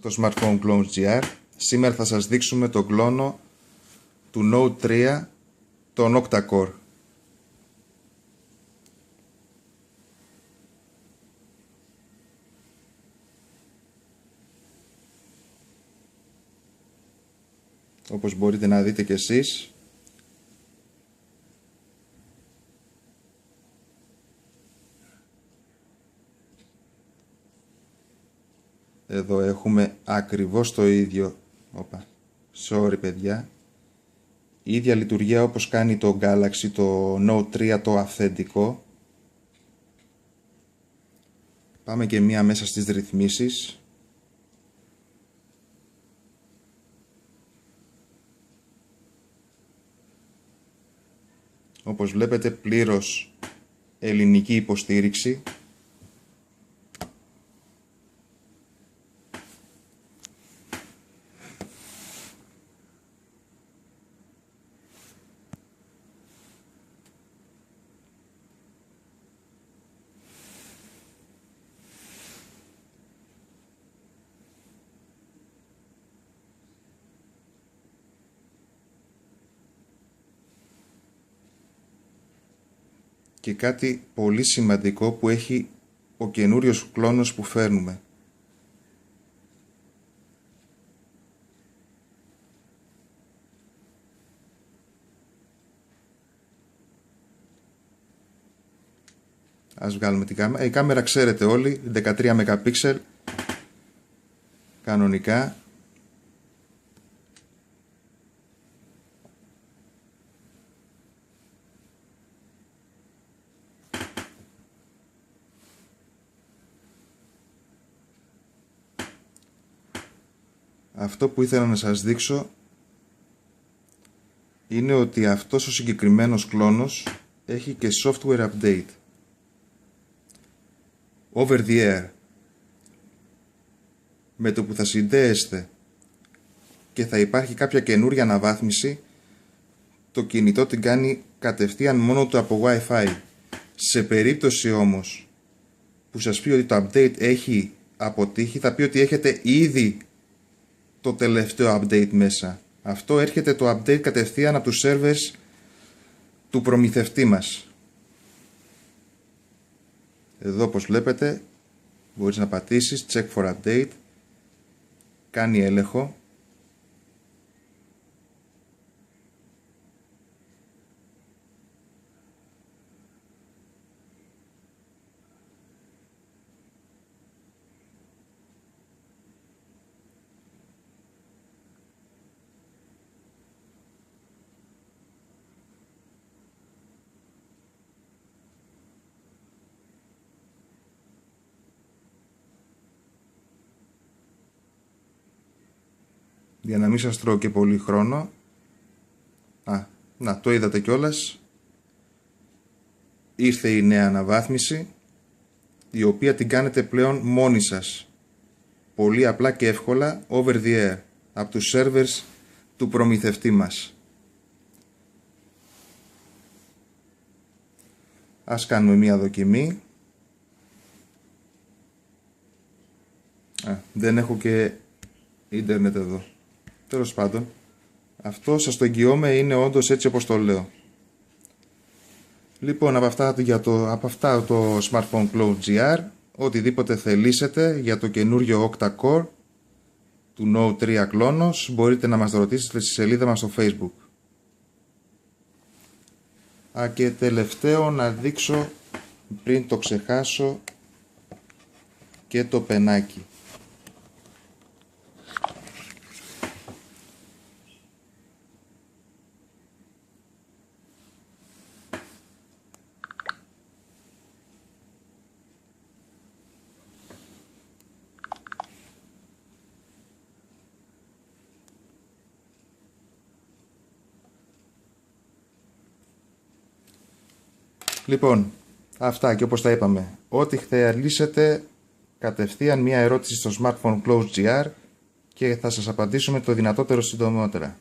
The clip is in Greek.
Το Smartphone Clones GR. Σήμερα θα σας δείξουμε τον κλόνο του Note 3, τον Octa-Core. Όπως μπορείτε να δείτε και εσείς, εδώ έχουμε ακριβώς το ίδιο. Sorry παιδιά. Η ίδια λειτουργία όπως κάνει το Galaxy, το Note 3, το αυθεντικό. Πάμε και μία μέσα στις ρυθμίσεις. Όπως βλέπετε, πλήρως ελληνική υποστήριξη. Και κάτι πολύ σημαντικό που έχει ο καινούριος κλόνος που φέρνουμε. Ας βγάλουμε την κάμερα. Η κάμερα ξέρετε όλοι, 13 MP, κανονικά. Αυτό που ήθελα να σας δείξω είναι ότι αυτός ο συγκεκριμένος κλόνος έχει και software update over the air. Με το που θα συνδέεστε και θα υπάρχει κάποια καινούρια αναβάθμιση, το κινητό την κάνει κατευθείαν μόνο του από Wi-Fi. Σε περίπτωση όμως που σας πει ότι το update έχει αποτύχει, θα πει ότι έχετε ήδη το τελευταίο update μέσα. Αυτό έρχεται το update κατευθείαν από τους servers του προμηθευτή μας. Εδώ όπως βλέπετε μπορείς να πατήσεις check for update, κάνει έλεγχο. Για να μην σας τρώω και πολύ χρόνο. Το είδατε κιόλας. Ήρθε η νέα αναβάθμιση, η οποία την κάνετε πλέον μόνοι σας. Πολύ απλά και εύκολα, over the air, από τους servers του προμηθευτή μας. Ας κάνουμε μία δοκιμή. Δεν έχω και ίντερνετ εδώ. Τέλος πάντων, αυτό σας το εγγυώμαι, είναι όντως έτσι όπως το λέω. Λοιπόν, από αυτά το Smartphone Clones GR, οτιδήποτε θελήσετε για το καινούριο Octa-Core του Note 3 κλόνος, μπορείτε να μας ρωτήσετε στη σελίδα μας στο Facebook. Και τελευταίο να δείξω, πριν το ξεχάσω, και το πενάκι. Λοιπόν, αυτά και όπως τα είπαμε, ό,τι θελήσετε, κατευθείαν μία ερώτηση στο Smartphone Clones GR και θα σας απαντήσουμε το δυνατότερο συντομότερα.